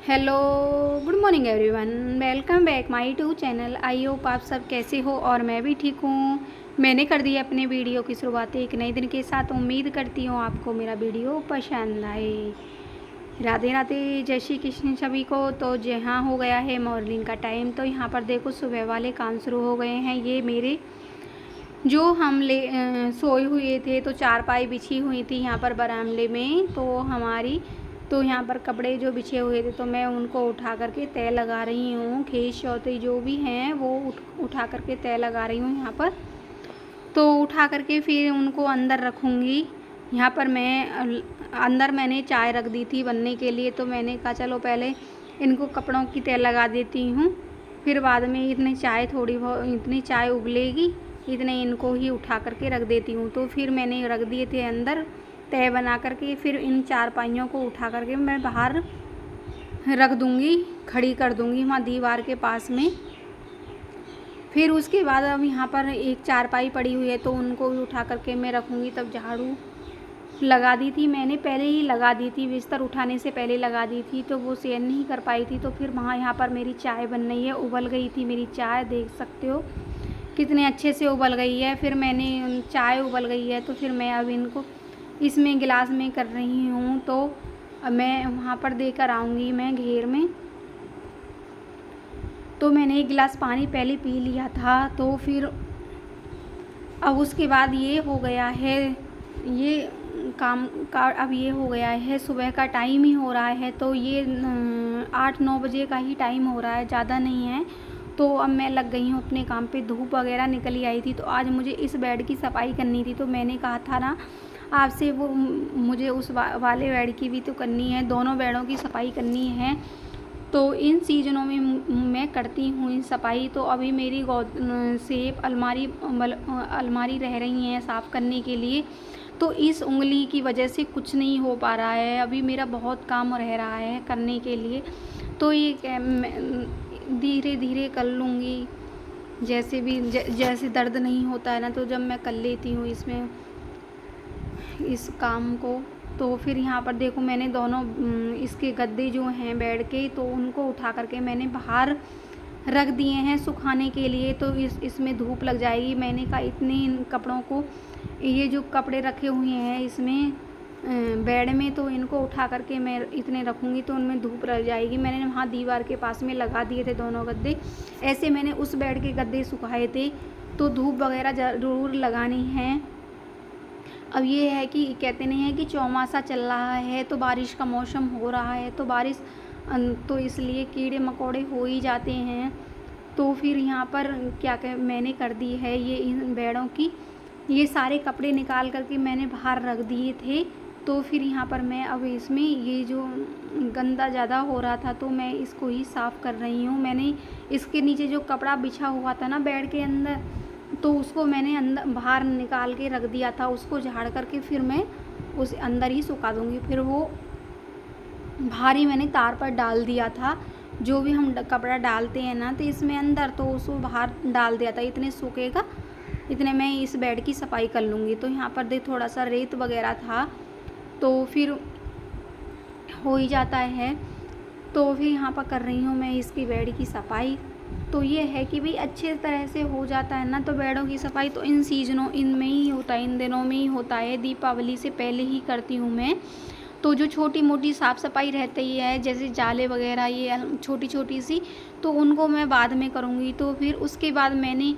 Hello, good morning everyone. Welcome back my YouTube channel. I hope आप सब कैसे हो और मैं भी ठीक हूँ। मैंने कर दी अपने वीडियो की शुरुआत एक नए दिन के साथ। उम्मीद करती हूँ आपको मेरा वीडियो पसंद आए। राधे राधे, जय श्री कृष्ण सभी को। तो जहाँ हो गया है मॉर्निंग का टाइम, तो यहाँ पर देखो सुबह वाले काम शुरू हो गए हैं। ये मेरे जो हम सोए हुए थे, तो चारपाई बिछी हुई थी यहाँ पर बरामदे में। तो यहाँ पर कपड़े जो बिछे हुए थे, तो मैं उनको उठा करके तय लगा रही हूँ। खेत शौते जो भी हैं वो उठा करके तय लगा रही हूँ यहाँ पर। तो उठा करके फिर उनको अंदर रखूँगी। यहाँ पर अंदर मैंने चाय रख दी थी बनने के लिए, तो मैंने कहा चलो पहले इनको कपड़ों की तय लगा देती हूँ, फिर बाद में इतनी चाय उबलेगी, इतने इनको ही उठा करके रख देती हूँ। तो फिर मैंने रख दिए थे अंदर तय बना करके। फिर इन चारपाइयों को उठा करके मैं बाहर रख दूँगी, खड़ी कर दूँगी वहाँ दीवार के पास में। फिर उसके बाद अब यहाँ पर एक चारपाई पड़ी हुई है, तो उनको भी उठा करके मैं रखूँगी। तब झाड़ू लगा दी थी मैंने, पहले ही लगा दी थी, बिस्तर उठाने से पहले लगा दी थी, तो वो शेयर नहीं कर पाई थी। तो फिर यहाँ पर मेरी चाय बन रही है। उबल गई थी मेरी चाय, देख सकते हो कितने अच्छे से उबल गई है। फिर मैंने चाय उबल गई है, तो फिर मैं अब इनको इसमें गिलास में कर रही हूँ। तो अब मैं वहाँ पर देकर आऊँगी मैं घेर में। तो मैंने एक गिलास पानी पहले पी लिया था। तो फिर अब उसके बाद ये हो गया है, ये काम का अब ये हो गया है, सुबह का टाइम ही हो रहा है। तो ये 8-9 बजे का ही टाइम हो रहा है, ज़्यादा नहीं है। तो अब मैं लग गई हूँ अपने काम पे। धूप वगैरह निकली आई थी, तो आज मुझे इस बेड की सफाई करनी थी। तो मैंने कहा था ना आपसे, वो मुझे उस वाले बेड की भी तो करनी है, दोनों बेडों की सफाई करनी है। तो इन सीजनों में मैं करती हूँ इन सफाई। तो अभी मेरी सेफ अलमारी रह रही हैं साफ़ करने के लिए। तो इस उंगली की वजह से कुछ नहीं हो पा रहा है, अभी मेरा बहुत काम रह रहा है करने के लिए। तो ये धीरे धीरे कर लूँगी, जैसे दर्द नहीं होता है ना, तो जब मैं कर लेती हूँ इसमें इस काम को। तो फिर यहाँ पर देखो मैंने दोनों इसके गद्दे जो हैं बेड के, तो उनको उठा करके मैंने बाहर रख दिए हैं सुखाने के लिए। तो इसमें धूप लग जाएगी। मैंने कहा इतने इन कपड़ों को, ये जो कपड़े रखे हुए हैं इसमें बेड में, तो इनको उठा करके मैं इतने रखूँगी तो उनमें धूप लग जाएगी। मैंने वहाँ दीवार के पास में लगा दिए थे दोनों गद्दे। ऐसे मैंने उस बेड के गद्दे सुखाए थे। तो धूप वगैरह ज़रूर लगानी है। अब ये है कि कहते नहीं है कि चौमासा चल रहा है, तो बारिश का मौसम हो रहा है, तो इसलिए कीड़े मकोड़े हो ही जाते हैं। तो फिर यहाँ पर मैंने कर दी है ये इन बेड़ों की, ये सारे कपड़े निकाल करके मैंने बाहर रख दिए थे। तो फिर यहाँ पर मैं अब इसमें ये जो गंदा ज़्यादा हो रहा था, तो मैं इसको ही साफ़ कर रही हूँ। मैंने इसके नीचे जो कपड़ा बिछा हुआ था ना बेड के अंदर, तो उसको मैंने अंदर बाहर निकाल के रख दिया था। उसको झाड़ करके फिर मैं उस अंदर ही सुखा दूँगी। फिर वो भारी मैंने तार पर डाल दिया था, जो भी हम कपड़ा डालते हैं ना, तो इसमें अंदर, तो उसको बाहर डाल दिया था। इतने सूखेगा, इतने मैं इस बेड की सफाई कर लूँगी। तो यहाँ पर थोड़ा सा रेत वगैरह था, तो फिर हो ही जाता है। तो फिर यहाँ पर कर रही हूँ मैं इसकी बेड की सफाई। तो ये है कि भाई अच्छे तरह से हो जाता है ना, तो बेडों की सफाई तो इन सीजनों इनमें ही होता है, इन दिनों में ही होता है। दीपावली से पहले ही करती हूँ मैं। तो जो छोटी मोटी साफ़ सफाई रहती है, जैसे जाले वगैरह ये छोटी छोटी सी, तो उनको मैं बाद में करूँगी। तो फिर उसके बाद मैंने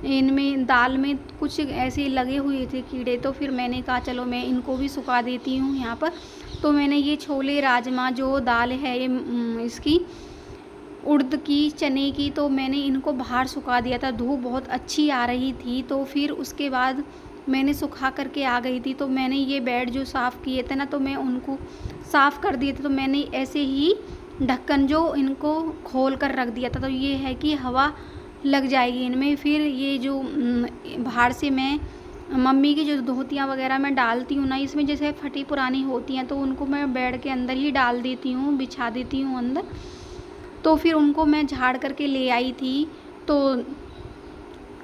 इनमें दाल में कुछ ऐसे लगे हुए थे कीड़े, तो फिर मैंने कहा चलो मैं इनको भी सुखा देती हूँ यहाँ पर। तो मैंने ये छोले राजमा जो दाल है ये इसकी उड़द की, चने की, तो मैंने इनको बाहर सुखा दिया था। धूप बहुत अच्छी आ रही थी। तो फिर उसके बाद मैंने सुखा करके आ गई थी। तो मैंने ये बेड जो साफ़ किए थे ना, तो मैं उनको साफ़ कर दिए थे। तो मैंने ऐसे ही ढक्कन जो इनको खोल कर रख दिया था। तो ये है कि हवा लग जाएगी इनमें। फिर ये जो बाहर से मैं मम्मी की जो धोतियाँ वगैरह मैं डालती हूँ ना, इसमें जैसे फटी पुरानी होती हैं, तो उनको मैं बेड के अंदर ही डाल देती हूँ, बिछा देती हूँ अंदर। तो फिर उनको मैं झाड़ करके ले आई थी। तो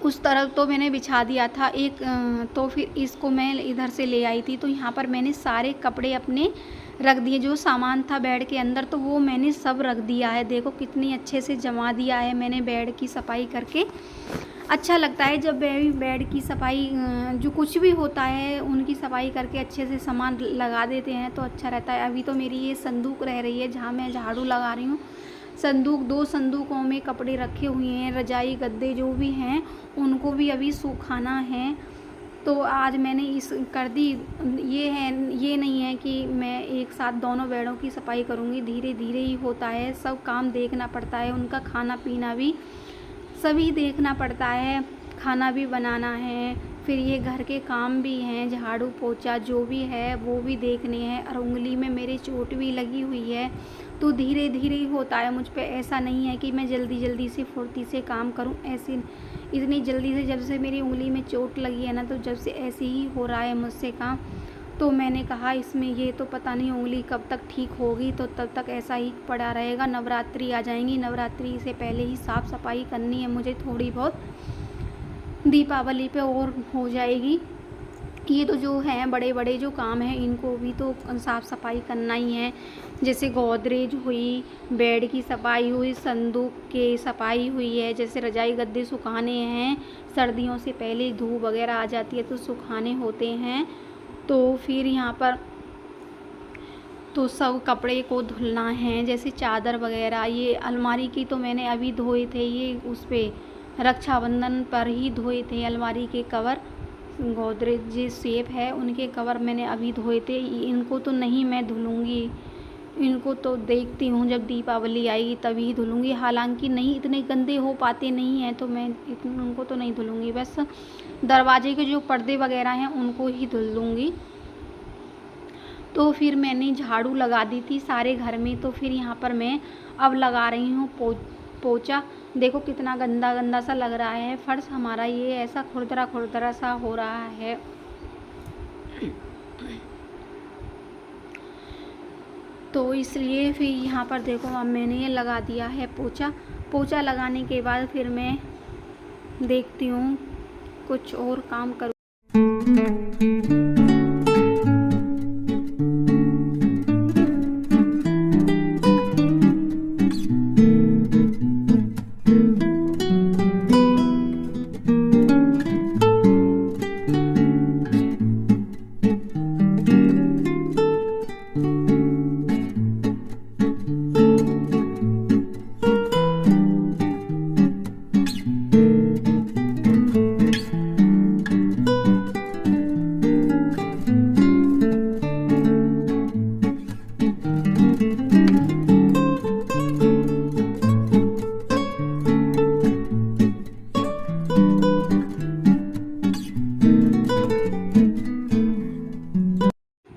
उस तरफ तो मैंने बिछा दिया था एक। तो फिर इसको मैं इधर से ले आई थी। तो यहाँ पर मैंने सारे कपड़े अपने रख दिए, जो सामान था बेड के अंदर तो वो मैंने सब रख दिया है। देखो कितनी अच्छे से जमा दिया है मैंने बेड की सफाई करके। अच्छा लगता है जब बेड की सफाई, जो कुछ भी होता है उनकी सफाई करके अच्छे से सामान लगा देते हैं तो अच्छा रहता है। अभी तो मेरी ये संदूक रह रही है जहाँ मैं झाड़ू लगा रही हूँ। संदूक, 2 संदूकों में कपड़े रखे हुए हैं, रजाई गद्दे जो भी हैं उनको भी अभी सुखाना है। तो आज मैंने इस कर दी। ये नहीं है कि मैं एक साथ दोनों बेडों की सफाई करूँगी, धीरे धीरे ही होता है। सब काम देखना पड़ता है, उनका खाना पीना भी सभी देखना पड़ता है, खाना भी बनाना है, फिर ये घर के काम भी हैं, झाड़ू पोछा जो भी है वो भी देखने हैं। और उंगली में मेरे चोट भी लगी हुई है तो धीरे धीरे ही होता है मुझ पे। ऐसा नहीं है कि मैं जल्दी जल्दी से फुर्ती से काम करूं, ऐसे इतनी जल्दी से। जब से मेरी उंगली में चोट लगी है ना, तो जब से ऐसे ही हो रहा है मुझसे काम। तो मैंने कहा इसमें ये तो पता नहीं उंगली कब तक ठीक होगी, तो तब तक ऐसा ही पड़ा रहेगा। नवरात्रि आ जाएंगी, नवरात्रि से पहले ही साफ़ सफाई करनी है मुझे थोड़ी बहुत, दीपावली पे और हो जाएगी। ये तो जो हैं बड़े बड़े जो काम हैं इनको भी तो साफ़ सफाई करना ही है। जैसे गोदरेज हुई, बेड की सफाई हुई, संदूक की सफाई हुई है, जैसे रजाई गद्दे सुखाने हैं, सर्दियों से पहले धूप वगैरह आ जाती है तो सुखाने होते हैं। तो फिर यहाँ पर तो सब कपड़े को धुलना है, जैसे चादर वगैरह। ये अलमारी की तो मैंने अभी धोए थे, ये उस पर रक्षाबंधन पर ही धोए थे। अलमारी के कवर, गोदरेज जो सेफ है उनके कवर मैंने अभी धोए थे। इनको तो नहीं मैं धुलूँगी, इनको तो देखती हूँ जब दीपावली आएगी तभी धुलूँगी। हालांकि नहीं, इतने गंदे हो पाते नहीं हैं तो मैं उनको तो नहीं धुलूँगी। बस दरवाजे के जो पर्दे वगैरह हैं उनको ही धुल दूँगी। तो फिर मैंने झाड़ू लगा दी थी सारे घर में, तो फिर यहाँ पर मैं अब लगा रही हूँ पोछा। देखो कितना गंदा गंदा सा लग रहा है फर्श हमारा, ये ऐसा खुरदरा खुरदरा सा हो रहा है। तो इसलिए फिर यहाँ पर देखो अब मैंने ये लगा दिया है पोछा। पोछा लगाने के बाद फिर मैं देखती हूँ कुछ और काम करूँ।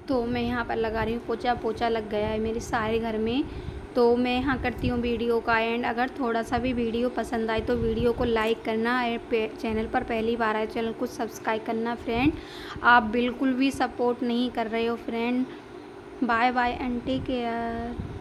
तो मैं यहाँ पर लगा रही हूँ पोछा। पोछा लग गया है मेरे सारे घर में। तो मैं यहाँ करती हूँ वीडियो का एंड। अगर थोड़ा सा भी वीडियो पसंद आए तो वीडियो को लाइक करना, चैनल पर पहली बार आए चैनल को सब्सक्राइब करना फ्रेंड। आप बिल्कुल भी सपोर्ट नहीं कर रहे हो friend. Bye bye and take care.